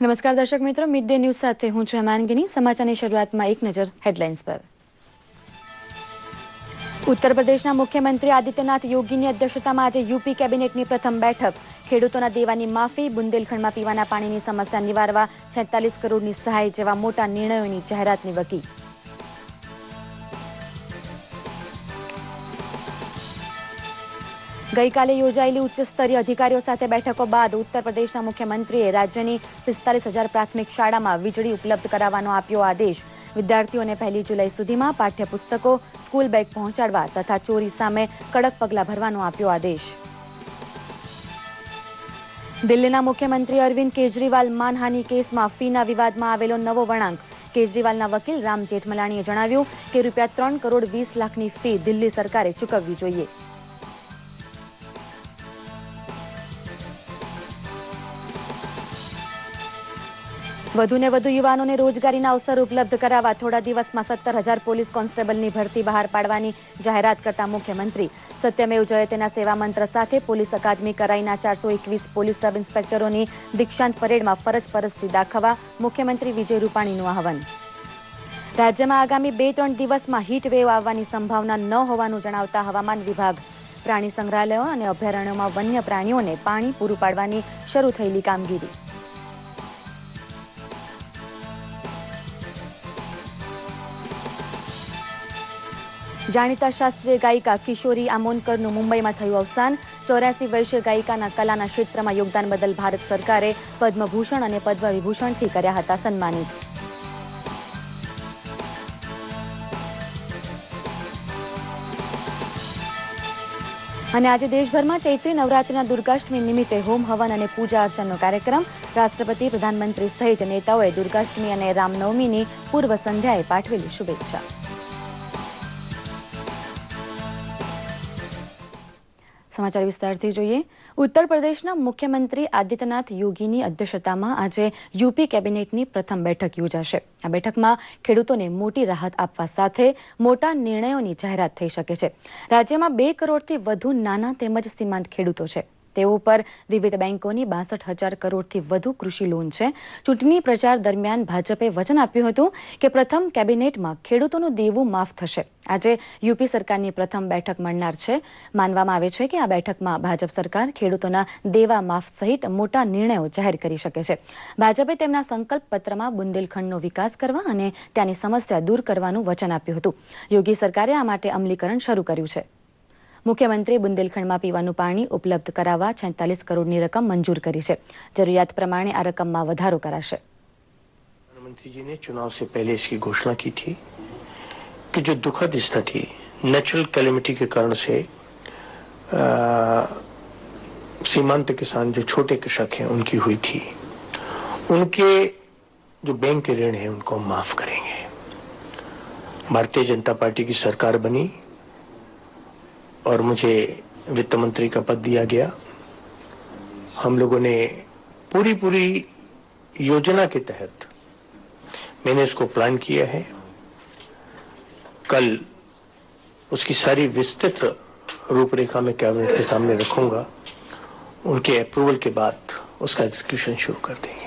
નમસ્કાર દર્શક મિત્રો, મિડ ડે ન્યૂઝ સાથે હું છું હેમાંગીની। સમાચારની શરૂઆતમાં એક નજર હેડલાઇન્સ પર। ઉત્તર પ્રદેશના મુખ્યમંત્રી આદિત્યનાથ યોગીની અધ્યક્ષતામાં આજે યુપી કેબિનેટની પ્રથમ બેઠક। ખેડૂતોના દેવાની માફી, બુંદેલખંડમાં પીવાના પાણીની સમસ્યા નિવારવા 46 કરોડની સહાય જેવા મોટા નિર્ણયોની જાહેરાતની વકી। ગઈકાલે યોજાયેલી ઉચ્ચ સ્તરીય અધિકારીઓ સાથે બેઠકો બાદ ઉત્તર પ્રદેશના મુખ્યમંત્રીએ રાજ્યની 45,000 પ્રાથમિક શાળામાં વીજળી ઉપલબ્ધ કરાવવાનો આપ્યો આદેશ। વિદ્યાર્થીઓને 1 જુલાઈ સુધીમાં પાઠ્યપુસ્તકો, સ્કૂલ બેગ પહોંચાડવા તથા ચોરી સામે કડક પગલાં ભરવાનો આપ્યો આદેશ। દિલ્હીના મુખ્યમંત્રી અરવિંદ કેજરીવાલ માનહાનિ કેસમાં ફીના વિવાદમાં આવેલો નવો વળાંક। કેજરીવાલના વકીલ રામ જેઠમલાણીએ જણાવ્યું કે ₹3 કરોડ 20 લાખની ફી દિલ્હી સરકારે ચૂકવવી જોઈએ। વધુને વધુ યુવાનોને રોજગારીના અવસર ઉપલબ્ધ કરાવવા થોડા દિવસમાં 17,000 પોલીસ કોન્સ્ટેબલની ભરતી બહાર પાડવાની જાહેરાત કરતા મુખ્યમંત્રી સત્યમેવ જયતેના સેવા મંત્ર સાથે પોલીસ અકાદમી કરાઈના 421 પોલીસ સબ ઇન્સ્પેક્ટરોની દીક્ષાંત પરેડમાં ફરજ પરસ્તી દાખવવા મુખ્યમંત્રી વિજય રૂપાણીનું આહવાન। રાજ્યમાં આગામી 2-3 દિવસમાં હીટ વેવ આવવાની સંભાવના ન હોવાનું જણાવતા હવામાન વિભાગ। પ્રાણી સંગ્રહાલયો અને અભયારણ્યોમાં વન્ય પ્રાણીઓને પાણી પૂરું પાડવાની શરૂ થયેલી કામગીરી। જાણીતા શાસ્ત્રીય ગાયિકા કિશોરી આમોનકરનું મુંબઈમાં થયું અવસાન। 84 વર્ષીય ગાયિકાના કલાના ક્ષેત્રમાં યોગદાન બદલ ભારત સરકારે પદ્મભૂષણ અને પદ્મવિભૂષણથી કર્યા હતા સન્માનિત। અને આજે દેશભરમાં ચૈત્રી નવરાત્રિના દુર્ગાષ્ટમી નિમિત્તે હોમ હવન અને પૂજા અર્ચનનો કાર્યક્રમ। રાષ્ટ્રપતિ, પ્રધાનમંત્રી સહિત નેતાઓએ દુર્ગાષ્ટમી અને રામનવમીની પૂર્વ સંધ્યાએ પાઠવેલી શુભેચ્છા। સમાચાર વિસ્તારથી જોઈએ। ઉત્તર પ્રદેશના મુખ્યમંત્રી આદિત્યનાથ યોગીની અધ્યક્ષતામાં આજે યુપી કેબિનેટની પ્રથમ બેઠક યોજાશે। આ બેઠકમાં ખેડૂતોને મોટી રાહત આપવા સાથે મોટા નિર્ણયોની જાહેરાત થઈ શકે છે। રાજ્યમાં 2 કરોડથી વધુ નાના તેમજ સીમાંત ખેડૂતો છે। તેઓ પર વિવિધ બેંકોની 62,000 કરોડથી વધુ કૃષિ લોન છે। ચૂંટણી પ્રચાર દરમિયાન ભાજપે વચન આપ્યું હતું કે પ્રથમ કેબિનેટમાં ખેડૂતોનું દેવું માફ થશે। આજે યુપી સરકારની પ્રથમ બેઠક મળનાર છે। માનવામાં આવે છે કે આ બેઠકમાં ભાજપ સરકાર ખેડૂતોના દેવા માફ સહિત મોટા નિર્ણયો જાહેર કરી શકે છે। ભાજપે તેમના સંકલ્પ પત્રમાં બુંદેલખંડનો વિકાસ કરવા અને ત્યાંની સમસ્યા દૂર કરવાનું વચન આપ્યું હતું। યોગી સરકારે આ માટે અમલીકરણ શરૂ કર્યું છે। મુખ્યમંત્રી બુંદેલખંડમાં પીવાનું પાણી ઉપલબ્ધ કરાવવા 46 કરોડની રકમ મંજૂર કરી છે। જરૂરિયાત પ્રમાણે આ રકમમાં વધારો કરાશે। प्रधानमंत्री जी ने चुनाव से पहले इसकी घोषणा की थी कि जो दुखद स्थिति नेचुरल कैलेमिटी के कारण से सीमांत किसान जो छोटे कृषक हैं उनकी हुई थी, उनके जो बैंक के ऋण हैं उनको माफ करेंगे। भारतीय जनता पार्टी की सरकार बनी और मुझे वित्त मंत्री का पद दिया गया। हम लोगों ने पूरी योजना के तहत मैंने इसको प्लान किया है। कल उसकी सारी विस्तृत रूपरेखा में कैबिनेट के सामने रखूंगा। उनके अप्रूवल के बाद उसका एग्जीक्यूशन शुरू कर देंगे।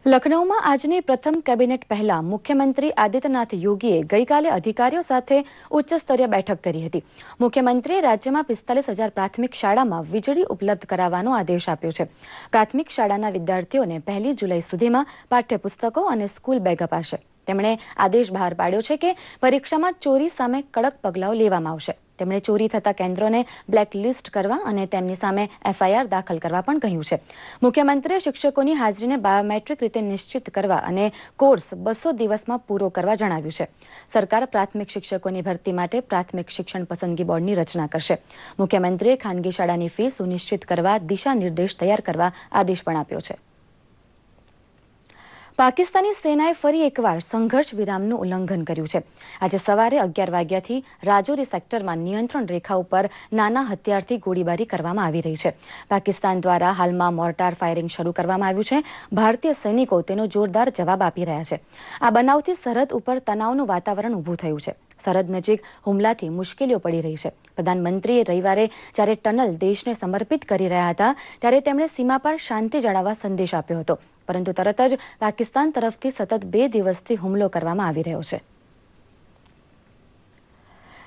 લખનૌમાં આજની પ્રથમ કેબિનેટ પહેલા મુખ્યમંત્રી આદિત્યનાથ યોગીએ ગઈકાલે અધિકારીઓ સાથે ઉચ્ચ સ્તરીય બેઠક કરી હતી। મુખ્યમંત્રીએ રાજ્યમાં 45,000 પ્રાથમિક શાળામાં વીજળી ઉપલબ્ધ કરાવવાનો આદેશ આપ્યો છે। પ્રાથમિક શાળાના વિદ્યાર્થીઓને 1 જુલાઈ સુધીમાં પાઠ્યપુસ્તકો અને સ્કૂલ બેગ અપાશે। તેમણે આદેશ બહાર પાડ્યો છે કે પરીક્ષામાં ચોરી સામે કડક પગલાઓ લેવામાં આવશે। તેમણે ચોરી થતા કેન્દ્રોને બ્લેક લિસ્ટ કરવા અને તેમની સામે FIR દાખલ કરવા પણ કહ્યું છે। મુખ્યમંત્રીએ શિક્ષકોની હાજરીને બાયોમેટ્રિક રીતે નિશ્ચિત કરવા અને કોર્સ 200 દિવસમાં પૂરો કરવા જણાવ્યું છે। સરકાર પ્રાથમિક શિક્ષકોની ભરતી માટે પ્રાથમિક શિક્ષણ પસંદગી બોર્ડની રચના કરશે। મુખ્યમંત્રીએ ખાનગી શાળાની ફી સુનિશ્ચિત કરવા દિશા નિર્દેશ તૈયાર કરવા આદેશ પણ આપ્યો છે। પાકિસ્તાની સેનાએ ફરી એકવાર સંઘર્ષ વિરામનું ઉલ્લંઘન કર્યું છે। આજે સવારે 11 વાગ્યાથી રાજૌરી સેક્ટરમાં નિયંત્રણ રેખા ઉપર નાના હથિયારથી ગોળીબારી કરવામાં આવી રહી છે। પાકિસ્તાન દ્વારા હાલમાં મોર્ટાર ફાયરિંગ શરૂ કરવામાં આવ્યું છે। ભારતીય સૈનિકો તેનો જોરદાર જવાબ આપી રહ્યા છે। આ બનાવથી સરહદ ઉપર તણાવનું વાતાવરણ ઊભું થયું છે। સરહદ નજીક હુમલાથી મુશ્કેલીઓ પડી રહી છે. પ્રધાનમંત્રીએ રવિવારે જ્યારે ટનલ દેશને સમર્પિત કરી રહ્યા હતા ત્યારે તેમણે સીમા પર શાંતિ જાળવવા સંદેશ આપ્યો હતો, પરંતુ તરત જ પાકિસ્તાન તરફથી સતત 2 દિવસથી હુમલો કરવામાં આવી રહ્યો છે.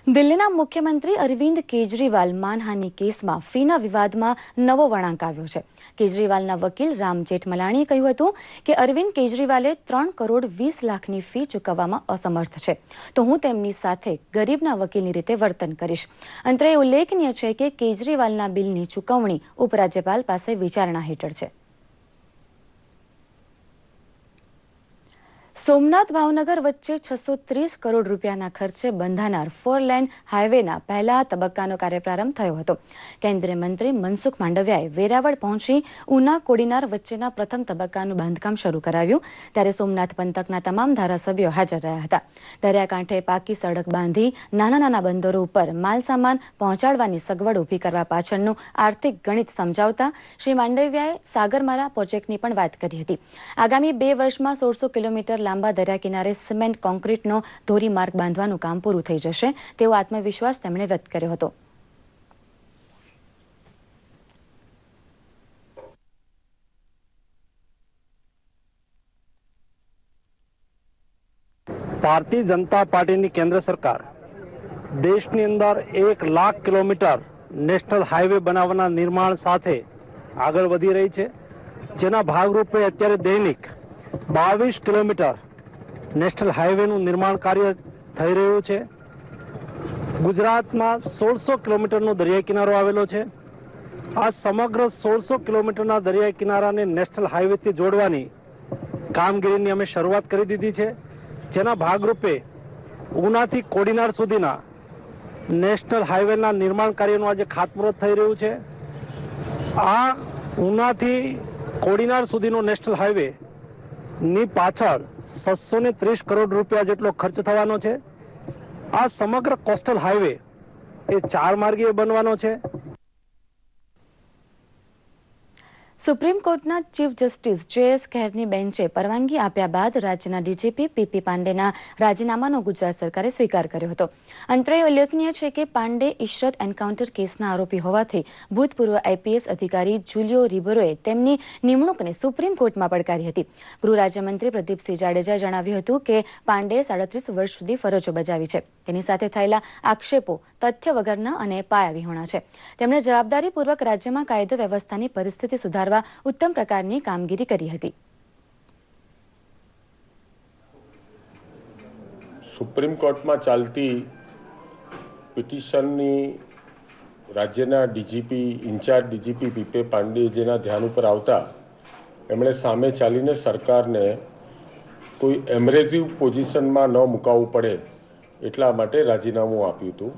દિલ્હીના મુખ્યમંત્રી અરવિંદ કેજરીવાલ માનહાનિ કેસમાં ફીના વિવાદમાં નવો વળાંક આવ્યો છે. કેજરીવાલના વકીલ રામ જેઠમલાણીએ કહ્યું હતું કે અરવિંદ કેજરીવાલે 3 કરોડ 20 લાખની ફી ચૂકવવામાં અસમર્થ છે, તો હું તેમની સાથે ગરીબના વકીલની રીતે વર્તન કરીશ. અંતરે ઉલ્લેખનીય છે કે કેજરીવાલના બિલની ચૂકવણી ઉપરાજ્યપાલ પાસે વિચારણા હેઠળ છે. સોમનાથ ભાવનગર વચ્ચે 630 કરોડ રૂપિયાના ખર્ચે બંધાનાર 4 લેન હાઈવેના પહેલા તબક્કાનો કાર્યપ્રારંભ થયો હતો. કેન્દ્રીય મંત્રી મનસુખ માંડવિયાએ વેરાવળ પહોંચી ઉના કોડીનાર વચ્ચેના પ્રથમ તબક્કાનું બાંધકામ શરૂ કરાવ્યું ત્યારે સોમનાથ પંથકના તમામ ધારાસભ્યો હાજર રહ્યા હતા. દરિયાકાંઠે પાકી સડક બાંધી નાના બંદરો ઉપર માલસામાન પહોંચાડવાની સગવડ ઊભી કરવા પાછળનું આર્થિક ગણિત સમજાવતા શ્રી માંડવિયાએ સાગરમાલા પ્રોજેક્ટની પણ વાત કરી હતી. આગામી 2 વર્ષમાં 1600 કિલોમીટર લાંબા દરિયા કિનારે સિમેન્ટ કોન્ક્રીટનો ધોરીમાર્ગ બાંધવાનું કામ પૂરું થઈ જશે તેવો આત્મવિશ્વાસ તેમણે વ્યક્ત કર્યો હતો. ભારતીય જનતા પાર્ટીની કેન્દ્ર સરકાર દેશની અંદર 1 લાખ કિલોમીટર નેશનલ હાઈવે બનાવવાના નિર્માણ સાથે આગળ વધી રહી છે, જેના ભાગરૂપે અત્યારે દૈનિક 22 કિલોમીટર નેશનલ હાઈવેનું નિર્માણ કાર્ય થઈ રહ્યું છે. ગુજરાતમાં 1600 કિલોમીટરનો દરિયા કિનારો આવેલો છે. આ સમગ્ર 1600 કિલોમીટરના દરિયા કિનારાને નેશનલ હાઈવેથી જોડવાની કામગીરીની અમે શરૂઆત કરી દીધી છે, જેના ભાગરૂપે ઉનાથી કોડીનાર સુધીના નેશનલ હાઈવેના નિર્માણ કાર્યનું આજે ખાતમુહૂર્ત થઈ રહ્યું છે. આ ઉનાથી કોડીનાર સુધીનો નેશનલ હાઈવે ની પાછળ 730 કરોડ રૂપિયા જેટલો ખર્ચ થવાનો છે. આ સમગ્ર કોસ્ટલ હાઈવે એ 4 માર્ગીય બનવાનો છે. સુપ્રીમ કોર્ટના ચીફ જસ્ટિસ જે.એસ. ખેરની બેન્ચે પરવાનગી આપ્યા બાદ રાજ્યના ડીજીપી પી.પી. પાંડેના રાજીનામાનો ગુજરાત સરકારે સ્વીકાર કર્યો હતો. અંતરે ઉલ્લેખનીય છે કે પાંડે ઇશરત એન્કાઉન્ટર કેસના આરોપી હોવાથી ભૂતપૂર્વ આઈપીએસ અધિકારી જુલિયો રિબેરોએ તેમની નિમણૂકને સુપ્રીમ કોર્ટમાં પડકારી હતી. ગૃહ રાજ્યમંત્રી પ્રદીપસિંહ જાડેજાએ જણાવ્યું હતું કે પાંડેએ 37 વર્ષ સુધી ફરજો બજાવી છે. તેની સાથે થયેલા આક્ષેપો તથ્ય વગરના અને પાયાવિહોણા છે. તેમણે જવાબદારીપૂર્વક રાજ્યમાં કાયદો વ્યવસ્થાની પરિસ્થિતિ સુધારવા ઉત્તમ પ્રકારની કામગીરી કરી હતી. સુપ્રીમ કોર્ટમાં ચાલતી પિટિશનની રાજ્યના ડીજીપી ઇન્ચાર્જ ડીજીપી પી.પી. પાંડેજીના ધ્યાન ઉપર આવતા એમણે સામે ચાલીને સરકારને કોઈ એમરેઝિવ પોઝિશનમાં ન મુકાવવું પડે એટલા માટે રાજીનામું આપ્યું હતું.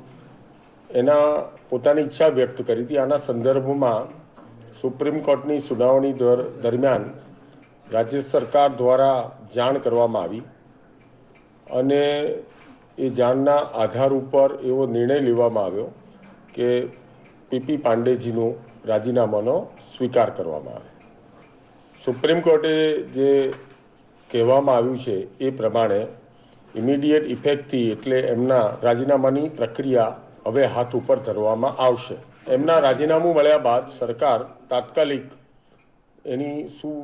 એના પોતાની ઈચ્છા વ્યક્ત કરી હતી. આના સંદર્ભમાં સુપ્રીમ કોર્ટની સુનાવણી દરમિયાન રાજ્ય સરકાર દ્વારા જાણ કરવામાં આવી અને એ જાણના આધાર ઉપર એવો નિર્ણય લેવામાં આવ્યો કે પી.પી. પાંડેજીનું રાજીનામાનો સ્વીકાર કરવામાં આવે. સુપ્રીમ કોર્ટે જે કહેવામાં આવ્યું છે એ પ્રમાણે ઇમિડિયેટ ઇફેક્ટથી એટલે એમના રાજીનામાની પ્રક્રિયા હવે હાથ ઉપર ધરવામાં આવશે. એમના રાજીનામું મળ્યા બાદ સરકાર તાત્કાલિક એની શું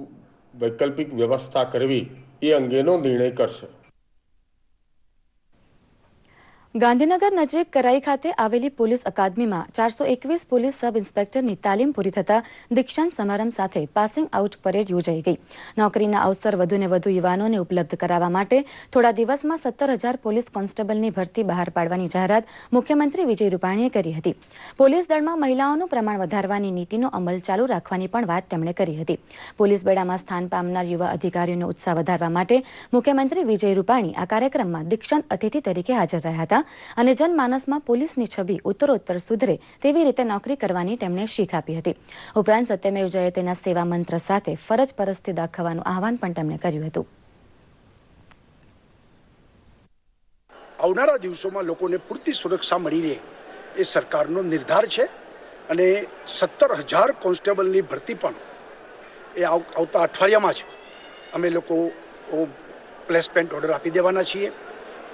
વૈકલ્પિક વ્યવસ્થા કરવી એ અંગેનો નિર્ણય કરશે. ગાંધીનગર નજીક કરાઈ ખાતે આવેલી પોલીસ અકાદમીમાં 421 પોલીસ સબ ઇન્સ્પેક્ટરની તાલીમ પૂરી થતા દીક્ષાંત સમારંભ સાથે પાસિંગ આઉટ પરેડ યોજાઈ ગઈ. નોકરીના અવસર વધુને વધુ યુવાનોને ઉપલબ્ધ કરાવવા માટે થોડા દિવસમાં 17,000 પોલીસ કોન્સ્ટેબલની ભરતી બહાર પાડવાની જાહેરાત મુખ્યમંત્રી વિજય રૂપાણીએ કરી હતી. પોલીસ દળમાં મહિલાઓનું પ્રમાણ વધારવાની નીતિનો અમલ ચાલુ રાખવાની પણ વાત તેમણે કરી હતી. પોલીસ બેડામાં સ્થાન પામનાર યુવા અધિકારીઓનો ઉત્સાહ વધારવા માટે મુખ્યમંત્રી વિજય રૂપાણી આ કાર્યક્રમમાં દીક્ષાંત અતિથિ તરીકે હાજર રહ્યા હતા અને જનમાનસમાં પોલીસની છબી ઉત્તરોત્તર સુધરે તેવી રીતે નોકરી કરવાની તેમણે શીખ આપી હતી. ઉપરાંત સત્યમેવ જયતેના સેવા મંત્ર સાથે ફરજ પરસ્તી દાખવવાનું આહવાન પણ તેમણે કર્યું હતું. આવનારા દિવસોમાં લોકોને પૂરતી સુરક્ષા મળી રહે એ સરકારનો નિર્ધાર છે અને 17,000 કોન્સ્ટેબલની ભરતી પણ એ આવતા અઠવાડિયામાં જ અમે લોકો પ્લેસમેન્ટ ઓર્ડર આપી દેવાના છીએ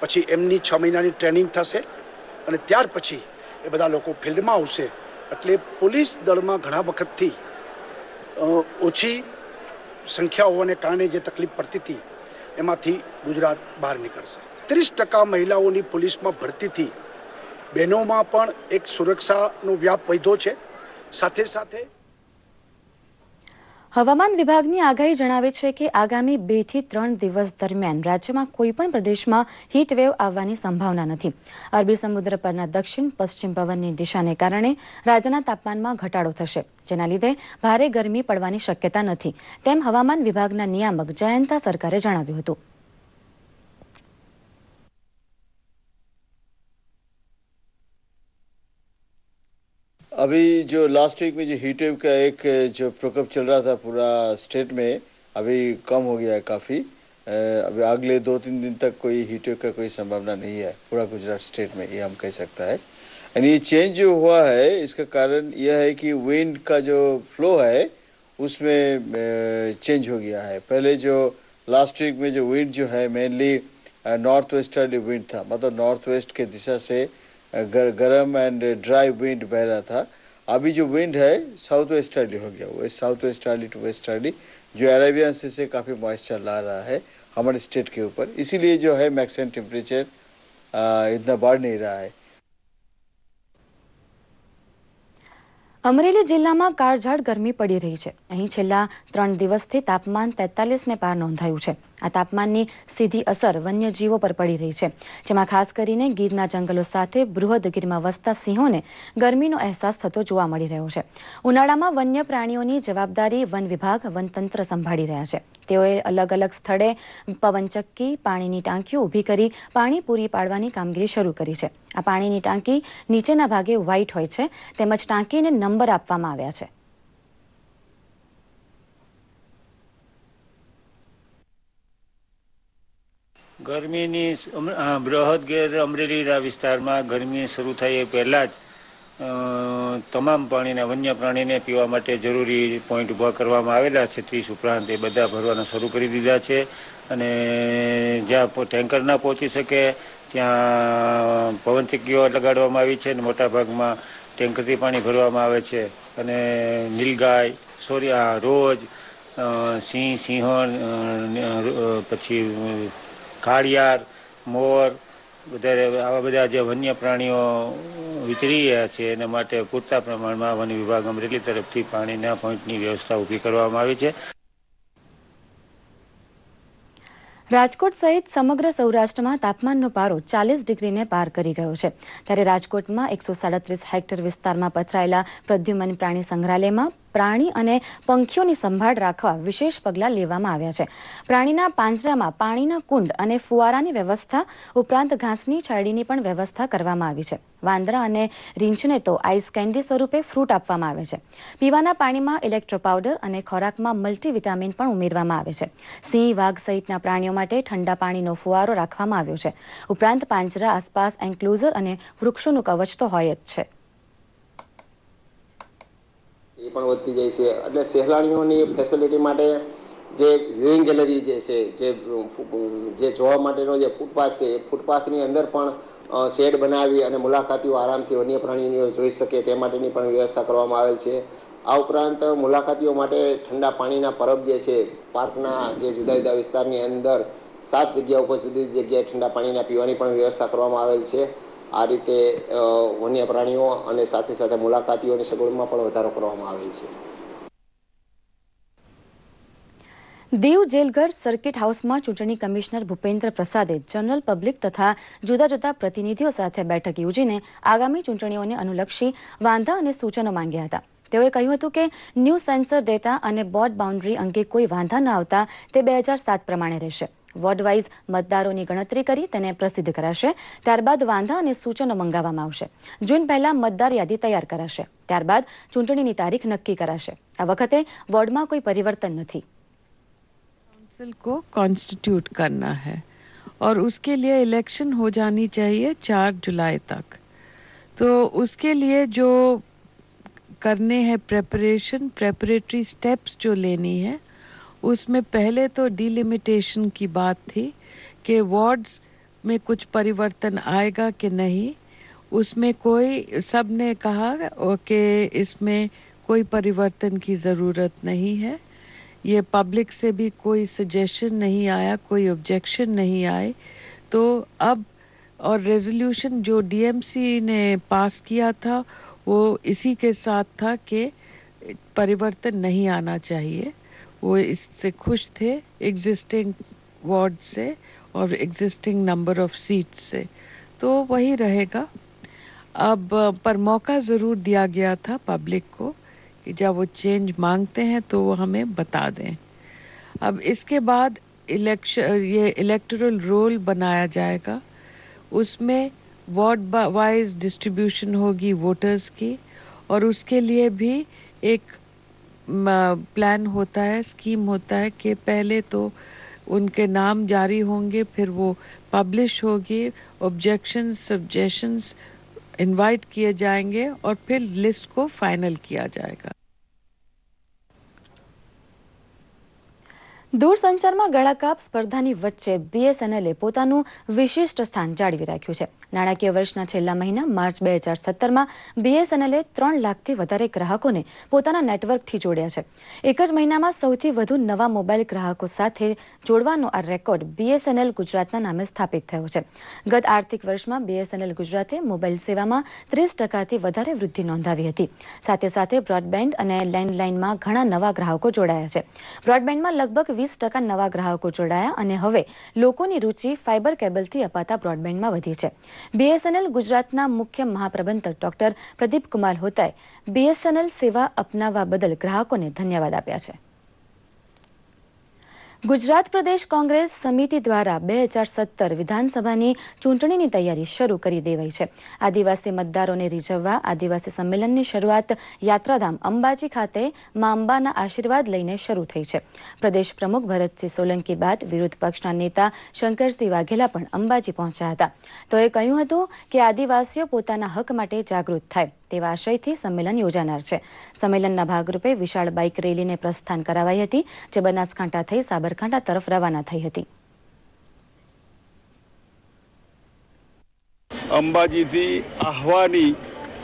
પછી એમની 6 મહિનાની ટ્રેનિંગ થશે અને ત્યાર પછી એ બધા લોકો ફિલ્ડમાં આવશે. એટલે પોલીસ દળમાં ઘણા વખતથી ઓછી સંખ્યા હોવાને કારણે જે તકલીફ પડતી હતી એમાંથી ગુજરાત બહાર નીકળશે. 30% મહિલાઓની પોલીસમાં ભરતીથી બહેનોમાં પણ એક સુરક્ષાનો વ્યાપ વધ્યો છે. સાથે સાથે હવામાન વિભાગની આગાહી જણાવે છે કે આગામી 2 થી 3 દિવસ દરમિયાન રાજ્યમાં કોઈપણ પ્રદેશમાં હીટવેવ આવવાની સંભાવના નથી. અરબી સમુદ્ર પરના દક્ષિણ પશ્ચિમ પવનની દિશાને કારણે રાજ્યના તાપમાનમાં ઘટાડો થશે, જેના લીધે ભારે ગરમી પડવાની શક્યતા નથી, તેમ હવામાન વિભાગના નિયામક જયંતા સરકારે જણાવ્યું હતું. अभी जो लास्ट वीक में जो हीट वेव का एक जो प्रकोप चल रहा था पूरा स्टेट में, अभी कम हो गया है काफ़ी. अभी अगले 2-3 दिन तक कोई हीट वेव का कोई संभावना नहीं है पूरा गुजरात स्टेट में, ये हम कह सकता है. एंड ये चेंज जो हुआ है इसका कारण यह है कि विंड का जो फ्लो है उसमें चेंज हो गया है. पहले जो लास्ट वीक में जो विंड जो है मेनली नॉर्थ वेस्टर्ली विंड था, मतलब नॉर्थ वेस्ट के दिशा से गर्म एंड ड्राई विंड बह रहा था. अभी जो विंड है साउथ वेस्टर्ली हो गया, वो साउथ वेस्टर्ली टू वेस्टर्ली जो अरेबियन सी से काफ़ी मॉइस्चर ला रहा है हमारे स्टेट के ऊपर. इसीलिए जो है मैक्सिमम टेम्परेचर इतना बढ़ नहीं रहा है. અમરેલી જિલ્લામાં કાળઝાળ ગરમી પડી રહી છે. અહીં છેલ્લા 3 દિવસથી તાપમાન 43 ને પાર નોંધાયું છે. આ તાપમાનની સીધી અસર વન્યજીવો પર પડી રહી છે, જેમાં ખાસ કરીને ગીરના જંગલો સાથે બૃહદગીરમાં વસતા સિંહોને ગરમીનો અહેસાસ થતો જોવા મળી રહ્યો છે. ઉનાળામાં વન્ય પ્રાણીઓની જવાબદારી વન વિભાગ, વનતંત્ર સંભાળી રહ્યા છે. તેઓએ અલગ અલગ સ્થળે પવનચક્કી, પાણીની ટાંકીઓ ઊભી કરી પાણી પૂરી પાડવાની કામગીરી શરૂ કરી છે. આ પાણીની ટાંકી નીચેના ભાગે વ્હાઇટ હોય છે, તેમજ ટાંકીને નંબર આપવામાં આવ્યા છે. ગરમીની બૃહદગીર અમરેલી વિસ્તારમાં ગરમી શરૂ થાય એ પહેલા જ તમામ પાણીના વન્ય પ્રાણીને પીવા માટે જરૂરી પોઈન્ટ ઊભા કરવામાં આવેલા છે. 30 ઉપરાંત એ બધા ભરવાના શરૂ કરી દીધા છે અને જ્યાં ટેન્કર ના પહોંચી શકે ત્યાં પવનચક્કીઓ લગાડવામાં આવી છે અને મોટાભાગમાં ટેન્કરથી પાણી ભરવામાં આવે છે. અને નીલગાય, રોજ, સિંહણ, પછી કાળિયાર, મોર, આવા બધા જે વન્ય પ્રાણીઓ વિચરી રહ્યા છે એના માટે પૂરતા પ્રમાણમાં વન વિભાગ અમરેલી તરફથી પાણીના પોઈન્ટની વ્યવસ્થા ઊભી કરવામાં આવી છે. રાજકોટ સહિત સમગ્ર સૌરાષ્ટ્રમાં તાપમાનનો પારો 40 ડિગ્રીને પાર કરી ગયો છે. ત્યારે રાજકોટમાં 137 હેક્ટર વિસ્તારમાં પથરાયેલા પ્રદ્યુમન પ્રાણી સંગ્રહાલયમાં પ્રાણી અને પંખીઓની સંભાળ રાખવા વિશેષ પગલાં લેવામાં આવ્યા છે. પ્રાણીના પાંજરામાં પાણીના કુંડ અને ફુવારાની વ્યવસ્થા ઉપરાંત ઘાસની છાયડીની પણ વ્યવસ્થા કરવામાં આવી છે. વાંદરા અને રીંછને તો આઈસ કેન્ડી સ્વરૂપે ફ્રૂટ આપવામાં આવે છે. પીવાના પાણીમાં ઇલેક્ટ્રો પાવડર અને ખોરાકમાં મલ્ટીવિટામિન પણ ઉમેરવામાં આવે છે. સિંહ, વાઘ સહિતના પ્રાણીઓ માટે ઠંડા પાણીનો ફુવારો રાખવામાં આવ્યો છે. ઉપરાંત પાંજરા આસપાસ એન્ક્લોઝર અને વૃક્ષોનું કવચ તો હોય જ છે. એ પણ વધતી જાય છે. એટલે સહેલાણીઓની ફેસિલિટી માટે જે વ્યુઇંગ ગેલેરી જે છે, જે જોવા માટેનો જે ફૂટપાથ છે, એ ફૂટપાથની અંદર પણ શેડ બનાવી અને મુલાકાતીઓ આરામથી વન્ય પ્રાણીઓ જોઈ શકે તે માટેની પણ વ્યવસ્થા કરવામાં આવેલ છે. આ ઉપરાંત મુલાકાતીઓ માટે ઠંડા પાણીના પરબ જે છે, પાર્કના જે જુદા જુદા વિસ્તારની અંદર 7 જગ્યા ઉપર જુદી જુદી જગ્યાએ ઠંડા પાણીના પીવાની પણ વ્યવસ્થા કરવામાં આવેલ છે. આ રીતે વન્ય પ્રાણીઓ અને સાથે સાથે મુલાકાતીઓની સગવડમાં પણ વધારો કરવામાં આવેલ છે. દીવ જેલઘર સર્કિટ હાઉસમાં ચૂંટણી કમિશનર ભૂપેન્દ્ર પ્રસાદે જનરલ પબ્લિક તથા જુદા જુદા પ્રતિનિધિઓ સાથે બેઠક યોજીને આગામી ચૂંટણીઓને અનુલક્ષી વાંધા અને સૂચનો માંગ્યા હતા. તેઓએ કહ્યું હતું કે ન્યૂ સેન્સર ડેટા અને બોર્ડ બાઉન્ડ્રી અંગે કોઈ વાંધા ન આવતા તે 2007 પ્રમાણે રહેશે. વોર્ડ વાઇઝ મતદારોની ગણતરી કરી તેને પ્રસિદ્ધ કરાશે. ત્યારબાદ વાંધા અને સૂચનો મંગાવવામાં આવશે. જૂન પહેલા મતદાર યાદી તૈયાર કરાશે. ત્યારબાદ ચૂંટણીની તારીખ નક્કી કરાશે. આ વખતે વોર્ડમાં કોઈ પરિવર્તન નથી. काउंसिल को कॉन्स्टिट्यूट करना है और उसके लिए इलेक्शन हो जानी चाहिए 4 जुलाई तक. तो उसके लिए जो करने हैं प्रेपरेटरी स्टेप्स जो लेनी है, उसमें पहले तो डिलिमिटेशन की बात थी कि वार्ड्स में कुछ परिवर्तन आएगा कि नहीं, उसमें कोई सबने कहा कि इसमें कोई परिवर्तन की जरूरत नहीं है। ये पब्लिक से भी कोई सजेशन नहीं आया, कोई ऑब्जेक्शन नहीं आए। तो अब और रेजोल्यूशन जो डीएमसी ने पास किया था वो इसी के साथ था कि परिवर्तन नहीं आना चाहिए। वो इससे खुश थे, एग्जिस्टिंग वार्ड से और एग्जिस्टिंग नंबर ऑफ सीट से, तो वही रहेगा। अब पर मौका जरूर दिया गया था पब्लिक को कि जब वो चेंज मांगते हैं तो वो हमें बता दें। अब इसके बाद ये इलेक्टोरल रोल बनाया जाएगा, उसमें वार्ड वाइज डिस्ट्रीब्यूशन होगी वोटर्स की, और उसके लिए भी एक प्लान होता है, स्कीम होता है कि पहले तो उनके नाम जारी होंगे, फिर वो पब्लिश होगी, ऑब्जेक्शंस सजेशंस इनवाइट किए जाएंगे और फिर लिस्ट को फाइनल किया जाएगा। દૂરસંચારમાં ગળાકાપ સ્પર્ધાની વચ્ચે બીએસએનએલે પોતાનું વિશિષ્ટ સ્થાન જાળવી રાખ્યું છે। નાણાકીય વર્ષના છેલ્લા મહિના માર્ચ 2017માં બીએસએનએલે 3 લાખથી વધારે ગ્રાહકોને પોતાના નેટવર્કથી જોડ્યા છે। એક જ મહિનામાં સૌથી વધુ નવા મોબાઈલ ગ્રાહકો સાથે જોડવાનો આ રેકોર્ડ બીએસએનએલ ગુજરાતના નામે સ્થાપિત થયો છે। ગત આર્થિક વર્ષમાં બીએસએનએલ ગુજરાતે મોબાઈલ સેવામાં 30%થી વધારે વૃદ્ધિ નોંધાવી હતી। સાથે સાથે બ્રોડબેન્ડ અને લેન્ડલાઇનમાં ઘણા નવા ગ્રાહકો જોડાયા છે। બ્રોડબેન્ડમાં લગભગ 20% નવા ગ્રાહકો જોડાયા અને હવે લોકોની રુચિ ફાઇબર કેબલથી અપાતા બ્રોડબેન્ડમાં વધી છે। બીએસએનએલ ગુજરાતના મુખ્ય મહાપ્રબંધક ડોક્ટર પ્રદીપ કુમાર હોતાએ બીએસએનએલ સેવા અપનાવવા બદલ ગ્રાહકોને ધન્યવાદ આપ્યા છે। ગુજરાત પ્રદેશ કોંગ્રેસ સમિતિ દ્વારા 2017 વિધાનસભાની ચૂંટણીની તૈયારી શરૂ કરી દેવાઈ છે। આદિવાસી મતદારોને રીઝવવા આદિવાસી સંમેલનની શરૂઆત યાત્રાધામ અંબાજી ખાતે મા અંબાના આશીર્વાદ લઈને શરૂ થઈ છે। પ્રદેશ પ્રમુખ ભરતસિંહ સોલંકી બાદ વિરોધ પક્ષના નેતા શંકરસિંહ વાઘેલા પણ અંબાજી પહોંચ્યા હતા। તેઓએ કહ્યું હતું કે આદિવાસીઓ પોતાના હક માટે જાગૃત થાય તેવા આશયથી સંમેલન યોજાનાર છે। સંમેલનના ભાગરૂપે વિશાળ બાઇક રેલીને પ્રસ્થાન કરાવાઈ હતી, જે બનાસકાંઠા થઈ સાબરકાંઠા તરફ રવાના થઈ હતી। અંબાજીથી આહવાની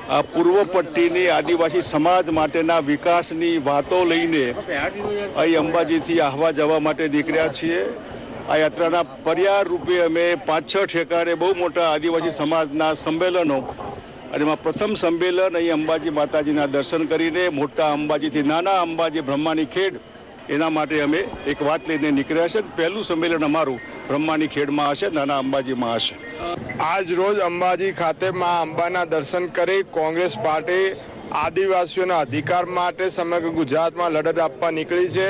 આ પૂર્વ પટ્ટીની આદિવાસી સમાજ માટેના વિકાસની વાતો લઈને અહીં અંબાજીથી આહવા જવા માટે નીકળ્યા છીએ। આ યાત્રાના પર્યાય રૂપે અમે 5-6 ઠેકાણે બહુ મોટા આદિવાસી સમાજના સંમેલનો, અને એમાં પ્રથમ સંમેલન અહીં અંબાજી માતાજીના દર્શન કરીને મોટા અંબાજીથી નાના અંબાજી બ્રહ્માની ખેડ, એના માટે અમે એક વાત લઈને નીકળ્યા છે। પહેલું સંમેલન અમારું બ્રહ્માની ખેડમાં હશે, નાના અંબાજીમાં હશે। આજ રોજ અંબાજી ખાતે મા અંબાના દર્શન કરી કોંગ્રેસ પાર્ટી આદિવાસીઓના અધિકાર માટે સમગ્ર ગુજરાતમાં લડત આપવા નીકળી છે।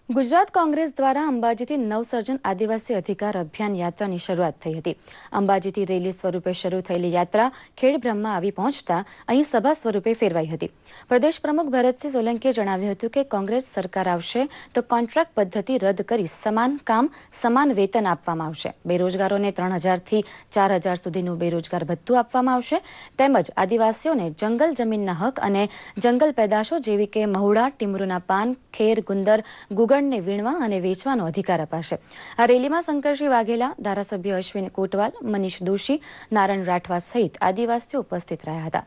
ગુજરાત કોંગ્રેસ દ્વારા અંબાજીથી નવસર્જન આદિવાસી અધિકાર અભિયાન યાત્રાની શરૂઆત થઈ હતી। અંબાજીથી રેલી સ્વરૂપે શરૂ થયેલી યાત્રા ખેડ બ્રહ્મા આવી પહોંચતા અહીં સભા સ્વરૂપે ફેરવાઈ હતી। પ્રદેશ પ્રમુખ ભરતસિંહ સોલંકીએ જણાવ્યું હતું કે કોંગ્રેસ સરકાર આવશે તો કોન્ટ્રાક્ટ પદ્ધતિ રદ કરી સમાન કામ સમાન વેતન આપવામાં આવશે। બેરોજગારોને 3000થી 4000 સુધીનું બેરોજગાર ભથ્થું આપવામાં આવશે। તેમજ આદિવાસીઓને જંગલ જમીનના હક અને જંગલ પેદાશો જેવી કે મહુડા, ટીમરૂના પાન, ખેર, ગુંદર, ગુગળ ને વીણવા અને વેચવાનો અધિકાર અપાશે। આ રેલીમાં શંકરસિંહ વાઘેલા, ધારાસભ્ય અશ્વિન કોટવાલ, મનીષ દોશી, નારણ રાઠવા સહિત આદિવાસીઓ ઉપસ્થિત રહ્યા હતા।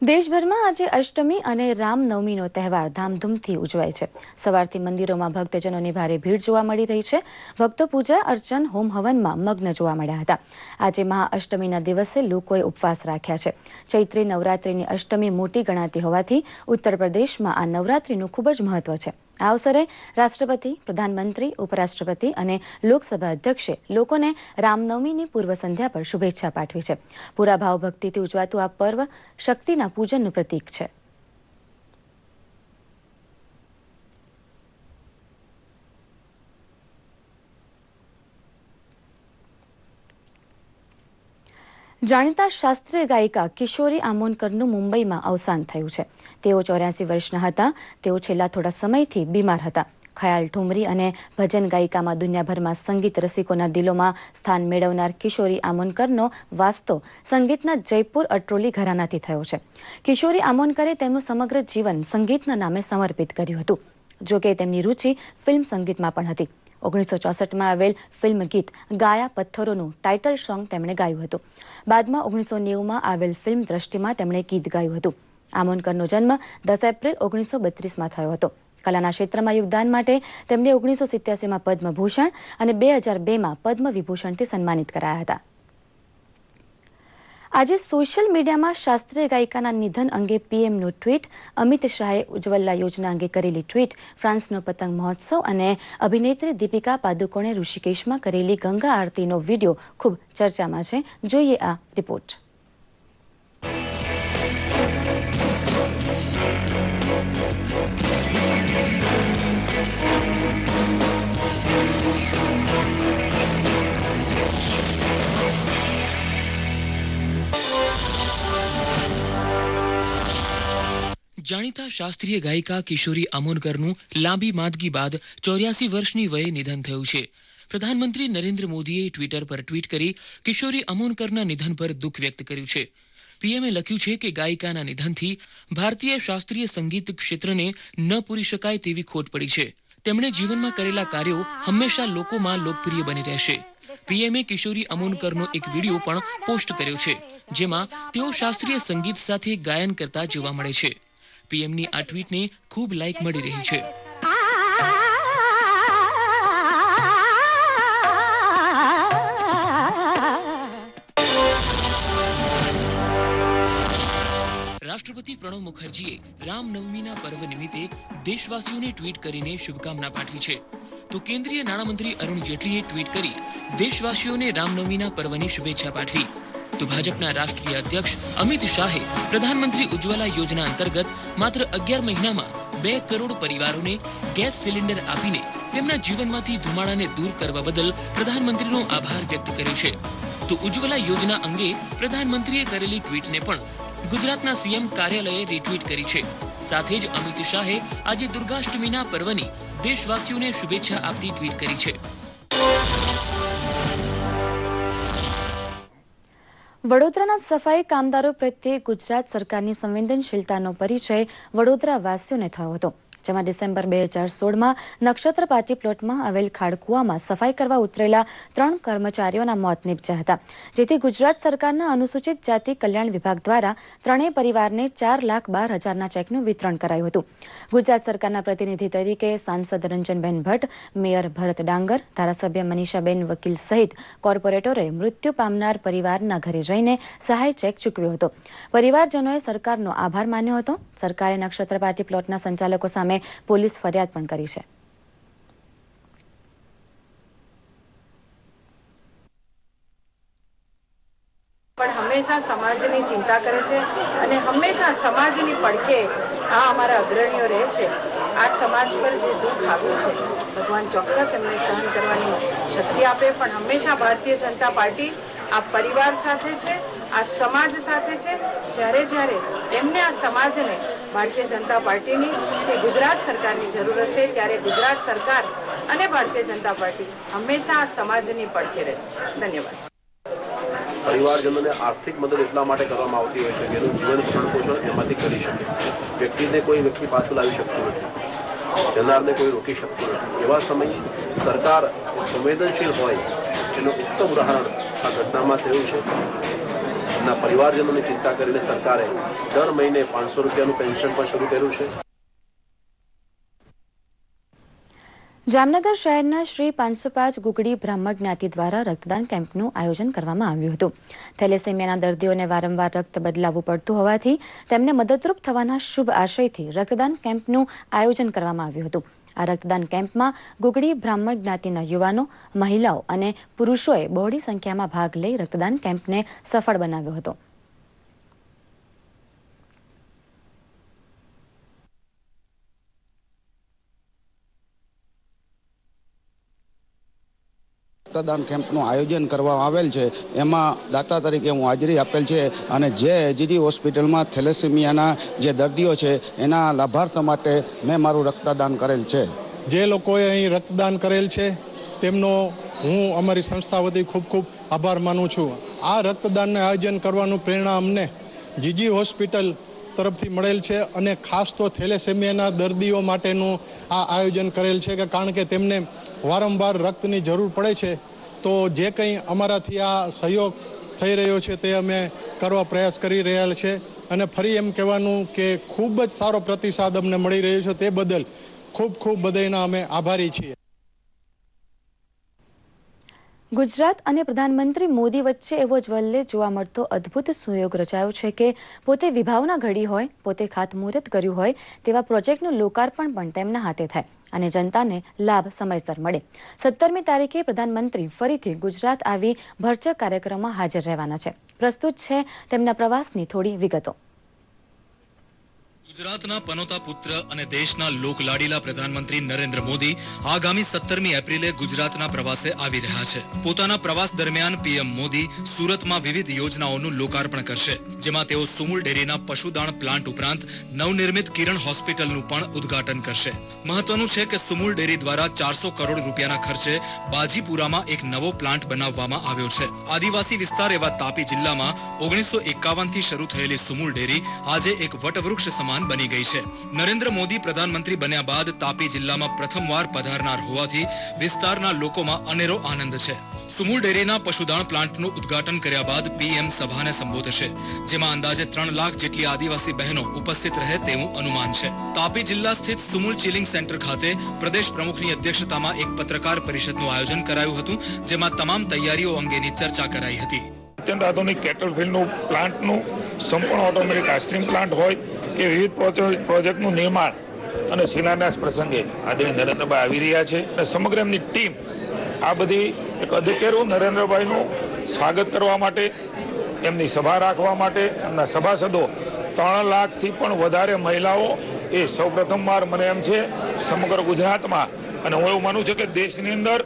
દેશભરમાં આજે અષ્ટમી અને રામનવમીનો તહેવાર ધામધૂમથી ઉજવાય છે। સવારથી મંદિરોમાં ભક્તજનોની ભારે ભીડ જોવા મળી રહી છે। ભક્તો પૂજા અર્ચન, હોમ હવનમાં મગ્ન જોવા મળ્યા હતા। આજે મહાઅષ્ટમીના દિવસે લોકોએ ઉપવાસ રાખ્યા છે। ચૈત્રી નવરાત્રીની અષ્ટમી મોટી ગણાતી હોવાથી ઉત્તર પ્રદેશમાં આ નવરાત્રીનું ખૂબ જ મહત્વ છે। આ અવસરે રાષ્ટ્રપતિ, પ્રધાનમંત્રી, ઉપરાષ્ટ્રપતિ અને લોકસભા અધ્યક્ષે લોકોને રામનવમીની પૂર્વ સંધ્યા પર શુભેચ્છા પાઠવી છે। પૂરા ભાવભક્તિથી ઉજવાતું આ પર્વ શક્તિના પૂજનનું પ્રતીક છે। જાણીતા શાસ્ત્રીય ગાયિકા કિશોરી આમોનકરનું મુંબઈમાં અવસાન થયું છે। તેઓ 84 વર્ષના હતા। તેઓ છેલ્લા થોડા સમયથી બીમાર હતા। ખ્યાલ ઠુમરી અને ભજન ગાયિકામાં દુનિયાભરમાં સંગીત રસિકોના દિલોમાં સ્થાન મેળવનાર કિશોરી આમોનકરનો વાસ્તો સંગીતના જયપુર અટ્રોલી ઘરાનાથી થયો છે। કિશોરી આમોનકરે તેમનું સમગ્ર જીવન સંગીતના નામે સમર્પિત કર્યું હતું। જો કે તેમની રુચિ ફિલ્મ સંગીતમાં પણ હતી. 1964માં આવેલ ફિલ્મ ગીત ગાયા પથ્થરોનું ટાઇટલ સોંગ તેમણે ગાયું હતું. બાદમાં 1990માં આવેલ ફિલ્મ દ્રષ્ટિમાં તેમણે ગીત ગાયું હતું. આમોનકરનો જન્મ 10 એપ્રિલ 1932માં થયો હતો. કલાના ક્ષેત્રમાં યોગદાન માટે તેમને 1987માં પદ્મભૂષણ અને 2002માં પદ્મ વિભૂષણથી સન્માનિત કરાયા હતા. આજે સોશિયલ મીડિયામાં શાસ્ત્રીય ગાયિકાના નિધન અંગે પીએમનું ટ્વીટ, અમિત શાહે ઉજ્જવલા યોજના અંગે કરેલી ટ્વીટ, ફ્રાન્સનો પતંગ મહોત્સવ અને અભિનેત્રી દીપિકા પાદુકોણે ઋષિકેશમાં કરેલી ગંગા આરતીનો વિડીયો ખૂબ ચર્ચામાં છે. જોઈએ આ રિપોર્ટ. જાણીતા શાસ્ત્રીય ગાયિકા કિશોરી અમોનકરનું લાંબી માંદગી બાદ 84 વર્ષની વયે નિધન થયું છે. પ્રધાનમંત્રી નરેન્દ્ર મોદીએ ટ્વિટર પર ટ્વીટ કરી કિશોરી અમોનકરના નિધન પર દુઃખ વ્યક્ત કર્યું છે. પીએમએ લખ્યું છે કે ગાયિકાના નિધનથી ભારતીય શાસ્ત્રીય સંગીત ક્ષેત્રને ન પૂરી શકાય તેવી ખોટ પડી છે. તેમણે જીવનમાં કરેલા કાર્યો હંમેશા લોકોમાં લોકપ્રિય બની રહેશે. પીએમએ કિશોરી અમોનકરનો એક વિડીયો પણ પોસ્ટ કર્યો છે, જેમાં તેઓ શાસ્ત્રીય સંગીત સાથે ગાયન કરતા જોવા મળે છે. પીએમની આ ટ્વીટને ખૂબ લાઇક મળી રહી છે. રાષ્ટ્રપતિ પ્રણવ મુખર્જીએ રામનવમીના પર્વ નિમિત્તે દેશવાસીઓને ટ્વીટ કરીને શુભકામના પાઠવી છે. તો કેન્દ્રીય નાણામંત્રી અરુણ જેટલીએ ટ્વીટ કરી દેશવાસીઓને રામનવમીના પર્વની શુભેચ્છા પાઠવી. તો ભાજપના રાષ્ટ્રીય અધ્યક્ષ અમિત શાહે પ્રધાનમંત્રી ઉજ્જવલા યોજના અંતર્ગત માત્ર 11 મહિનામાં 2 કરોડ પરિવારોને ગેસ સિલિન્ડર આપીને તેમના જીવનમાંથી ધુમાડાને દૂર કરવા બદલ પ્રધાનમંત્રીનો આભાર વ્યક્ત કર્યો છે. તો ઉજ્જવલા યોજના અંગે પ્રધાનમંત્રીએ કરેલી ટ્વીટને પણ ગુજરાતના સીએમ કાર્યાલયે રીટ્વીટ કરી છે. સાથે જ અમિત શાહે આજે દુર્ગાષ્ટમીના પર્વની દેશવાસીઓને શુભેચ્છા આપતી ટ્વીટ કરી છે. વડોદરાના સફાઈ કામદારો પ્રત્યે ગુજરાત સરકારની સંવેદનશીલતાનો પરિચય વડોદરા વાસીઓને થયો હતો. જેમાં ડિસેમ્બર 2016માં નક્ષત્ર પાર્ટી પ્લોટમાં આવેલ ખાડકુવામાં સફાઈ કરવા ઉતરેલા 3 કર્મચારીઓના મોત નીપજ્યા હતા. જેથી ગુજરાત સરકારના અનુસૂચિત જાતિ કલ્યાણ વિભાગ દ્વારા ત્રણેય પરિવારને 4,12,000ના ચેકનું વિતરણ કરાયું હતું. ગુજરાત સરકારના પ્રતિનિધિ તરીકે સાંસદ રંજનબેન ભટ્ટ, મેયર ભરત ડાંગર, ધારાસભ્ય મનીષાબેન વકીલ સહિત કોર્પોરેટરોએ મૃત્યુ પામનાર પરિવારના ઘરે જઈને સહાય ચેક ચૂકવ્યો હતો. પરિવારજનોએ સરકારનો આભાર માન્યો હતો. સરકારે નક્ષત્ર પાર્ટી પ્લોટના સંચાલકો સામે પોલીસ ફરિયાદ પણ કરી છે. પણ હંમેશા સમાજની ચિંતા કરે છે અને હંમેશા સમાજની પડખે આ અમારા અગ્રણીઓ રહે છે. આ સમાજ પર જે દુઃખ આવ્યું છે ભગવાન ચોક્કસ એમને સહન કરવાની શક્તિ આપે. પણ હંમેશા ભારતીય જનતા પાર્ટી આ પરિવાર સાથે છે, આ સમાજ સાથે છે. જ્યારે એમને આ સમાજને ભારતીય જનતા પાર્ટીની કે ગુજરાત સરકારની જરૂર હશે ત્યારે ગુજરાત સરકાર અને ભારતીય જનતા પાર્ટી હંમેશા આ સમાજની પડખે રહેશે. ધન્યવાદ. પરિવારજનોને આર્થિક મદદ એટલા માટે કરવામાં આવતી હોય છે કે એનું જીવન ભરણપોષણ એમાંથી કરી શકે. વ્યક્તિને કોઈ વ્યક્તિ પાછું લાવી શકતું નથી, જનારને કોઈ રોકી શકતું નથી. એવા સમયે સરકાર સંવેદનશીલ હોય એનું ઉત્તમ ઉદાહરણ આ ઘટનામાં થયું છે. એમના પરિવારજનોની ચિંતા કરીને સરકારે દર મહિને 500 રૂપિયાનું પેન્શન પણ શરૂ કર્યું છે. જામનગર શહેરના શ્રી 505 ગુગડી બ્રાહ્મણ જ્ઞાતિ દ્વારા રક્તદાન કેમ્પનું આયોજન કરવામાં આવ્યું હતું. થેલેસેમિયાના દર્દીઓને વારંવાર રક્ત બદલાવવું પડતું હોવાથી તેમને મદદરૂપ થવાના શુભ આશયથી રક્તદાન કેમ્પનું આયોજન કરવામાં આવ્યું હતું. આ રક્તદાન કેમ્પમાં ગુગડી બ્રાહ્મણ જ્ઞાતિના યુવાનો, મહિલાઓ અને પુરુષોએ બહોળી સંખ્યામાં ભાગ લઈ રક્તદાન કેમ્પને સફળ બનાવ્યો હતો. રક્તદાન કેમ્પનું આયોજન કરવામાં આવેલ છે. એમાં દાતા તરીકે હું હાજરી આપેલ છે અને જે એજીજી હોસ્પિટલમાં થેલેસેમિયાના જે દર્દીઓ છે એના લાભાર્થ માટે મેં મારું રક્તદાન કરેલ છે. જે લોકોએ અહીં રક્તદાન કરેલ છે તેમનો હું અમારી સંસ્થા વતી ખૂબ ખૂબ આભાર માનું છું. આ રક્તદાનનું આયોજન કરવાનું પ્રેરણા અમને જીજી હોસ્પિટલ તરફથી મળેલ છે અને ખાસ તો થેલેસેમિયાના દર્દીઓ માટેનું આ આયોજન કરેલ છે કે કારણ કે તેમને વારંવાર રક્તની જરૂર પડે છે. તો જે કંઈ અમારાથી આ સહયોગ થઈ રહ્યો છે તે અમે કરવા પ્રયાસ કરી રહ્યા છે અને ફરી એમ કહેવાનું કે ખૂબ જ સારો પ્રતિસાદ અમને મળી રહ્યો છે. તે બદલ ખૂબ ખૂબ બધાના અમે આભારી છીએ. ગુજરાત અને પ્રધાનમંત્રી મોદી વચ્ચે એવો જ્વલ્લે જોવા મળતો અદ્ભુત સંયોગ રચાયો છે કે પોતે વિભાવના ઘડી હોય, પોતે ખાતમુહૂર્ત કર્યું હોય તેવા પ્રોજેક્ટનું લોકાર્પણ પણ તેમના હાથે થાય અને જનતાને લાભ સમયસર મળે. 17મી તારીખે પ્રધાનમંત્રી ફરીથી ગુજરાત આવી ભરચક કાર્યક્રમમાં હાજર રહેવાના છે. પ્રસ્તુત છે તેમના પ્રવાસની થોડી વિગતો. ગુજરાતના પનોતા પુત્ર અને દેશના લોકલાડીલા પ્રધાનમંત્રી નરેન્દ્ર મોદી આગામી 17મી એપ્રિલે ગુજરાતના પ્રવાસે આવી રહ્યા છે. પોતાના પ્રવાસ દરમિયાન પીએમ મોદી સુરતમાં વિવિધ યોજનાઓનું લોકાર્પણ કરશે, જેમાં તેઓ સુમુલ ડેરીના પશુદાણ પ્લાન્ટ ઉપરાંત નવનિર્મિત કિરણ હોસ્પિટલનું પણ ઉદ્ઘાટન કરશે. મહત્વનું છે કે સુમુલ ડેરી દ્વારા 400 કરોડ રૂપિયાના ખર્ચે બાજીપુરામાં એક નવો પ્લાન્ટ બનાવવામાં આવ્યો છે. આદિવાસી વિસ્તાર એવા તાપી જિલ્લામાં 1951થી શરૂ થયેલી સુમુલ ડેરી આજે એક વટવૃક્ષ સમાન બની ગઈ છે. નરેન્દ્ર મોદી પ્રધાનમંત્રી બન્યા બાદ તાપી જિલ્લામાં પ્રથમવાર પધારનાર હોવાથી વિસ્તારના લોકોમાં અનેરો આનંદ છે. સુમુલ ડેરીના પશુદાણ પ્લાન્ટનું ઉદ્ઘાટન કર્યા બાદ પીએમ સભાને સંબોધશે, જેમાં અંદાજે 3 લાખ જેટલી આદિવાસી બહેનો ઉપસ્થિત રહે તેવું અનુમાન છે. તાપી જિલ્લા સ્થિત સુમુલ ચિલિંગ સેન્ટર ખાતે પ્રદેશ પ્રમુખની અધ્યક્ષતામાં એક પત્રકાર પરિષદનું આયોજન કરાયું હતું, જેમાં તમામ તૈયારીઓ અંગેની ચર્ચા કરાઈ હતી. અત્યંત આધુનિક કેટલ ફિલ્ડનું પ્લાન્ટનું સંપૂર્ણ ઓટોમેટિક આઈસ્ક્રીમ પ્લાન્ટ હોય કે વિવિધ પ્રોજેક્ટનું નિર્માણ અને શિલાન્યાસ પ્રસંગે આદરણીય નરેન્દ્રભાઈ આવી રહ્યા છે અને સમગ્ર એમની ટીમ આ બધી એક અધિકારીઓ નરેન્દ્રભાઈનું સ્વાગત કરવા માટે, એમની સભા રાખવા માટે એમના સભાસદો 3 લાખથી પણ વધારે મહિલાઓ એ સૌપ્રથમવાર મને એમ છે સમગ્ર ગુજરાતમાં અને હું એવું માનું છું કે દેશની અંદર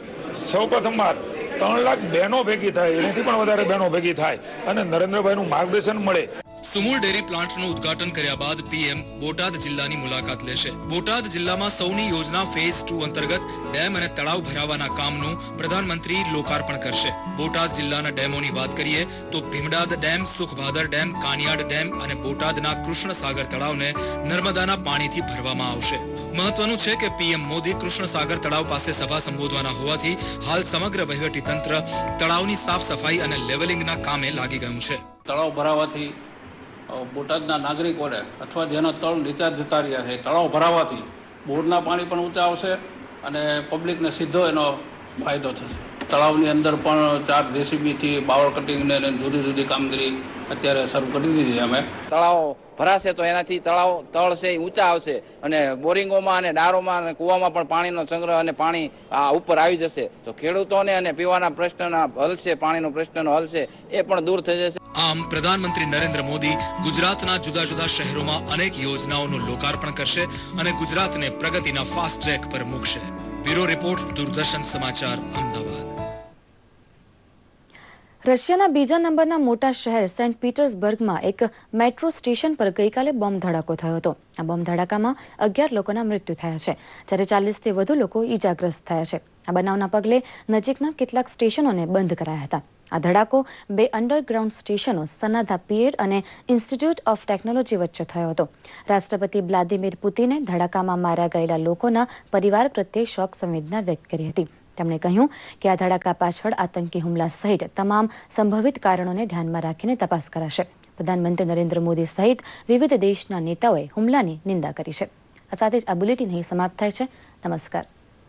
સૌપ્રથમવાર 3 લાખ બહેનો ભેગી થાય, એનાથી પણ વધારે બહેનો ભેગી થાય અને નરેન્દ્રભાઈનું માર્ગદર્શન મળે. સુમુલ ડેરી પ્લાન્ટનું ઉદ્ઘાટન કર્યા બાદ પીએમ બોટાદ જિલ્લાની મુલાકાત લેશે. બોટાદ જિલ્લામાં સૌની યોજના ફેઝ 2 અંતર્ગત ડેમ અને તળાવ ભરાવાના કામનું પ્રધાનમંત્રી લોકાર્પણ કરશે. બોટાદ જિલ્લાના ડેમોની વાત કરીએ તો ભીમડાદ ડેમ, સુખભાદર ડેમ, કાનિયાડ ડેમ અને બોટાદના કૃષ્ણસાગર તળાવને નર્મદાના પાણીથી ભરવામાં આવશે. મહત્વનું છે કે પીએમ મોદી કૃષ્ણસાગર તળાવ પાસે સભા સંબોધવાના હોવાથી હાલ સમગ્ર વહીવટી તંત્ર તળાવની સાફ સફાઈ અને લેવલિંગના કામે લાગી ગયું છે. તળાવ ભરાવાથી બોટાદના નાગરિકોને અથવા જેના તળ નીચા જતા રહ્યા છે, તળાવ ભરાવાથી બોરના પાણી પણ ઊંચા આવશે અને પબ્લિકને સીધો એનો ફાયદો થશે. તળાવની અંદર પણ 4 જેસીબીથી બાવળ કટિંગને જુદી જુદી કામગીરી અત્યારે શરૂ કરી દીધી છે અમે. તળાવ ભરાશે તો એનાથી તળ છે ઊંચા આવશે અને બોરિંગોમાં અને ડારોમાં અને કૂવામાં પણ પાણીનો સંગ્રહ અને પાણી ઉપર આવી જશે તો ખેડૂતોને અને પીવાના પ્રશ્નના હલ છે, પાણીનો પ્રશ્નનો હલ છે એ પણ દૂર થઈ જશે. આમ પ્રધાનમંત્રી નરેન્દ્ર મોદી ગુજરાતના જુદા જુદા શહેરોમાં અનેક યોજનાઓનું લોકાર્પણ કરશે અને ગુજરાતને પ્રગતિના ફાસ્ટ ટ્રેક પર મૂકશે. બ્યુરો રિપોર્ટ, દૂરદર્શન સમાચાર, અમદાવાદ. રશિયાના બીજા નંબરના મોટા શહેર સેન્ટ પીટર્સબર્ગમાં એક મેટ્રો સ્ટેશન પર ગઈકાલે બોમ્બ ધડાકો થયો હતો. આ બોમ્બ ધડાકામાં 11 લોકોના મૃત્યુ થયા છે, જ્યારે 40થી વધુ લોકો ઈજાગ્રસ્ત થયા છે. આ બનાવના પગલે નજીકના કેટલાક સ્ટેશનોને બંધ કરાયા હતા. આ ધડાકો 2 અંડરગ્રાઉન્ડ સ્ટેશનો સનાધા પિયર અને ઇન્સ્ટિટ્યૂટ ઓફ ટેકનોલોજી વચ્ચે થયો હતો. રાષ્ટ્રપતિ વ્લાદિમીર પુતિને ધડાકામાં માર્યા ગયેલા લોકોના પરિવાર પ્રત્યે શોક સંવેદના વ્યક્ત કરી હતી. તેમણે કહ્યું કે આ ધડાકા પાછળ આતંકી હુમલા સહિત તમામ સંભવિત કારણોને ધ્યાનમાં રાખીને તપાસ કરાશે. પ્રધાનમંત્રી નરેન્દ્ર મોદી સહિત વિવિધ દેશના નેતાઓએ હુમલાની નિંદા કરી છે. આ સાથે જ આ બુલેટિન અહીં સમાપ્ત થાય છે. નમસ્કાર.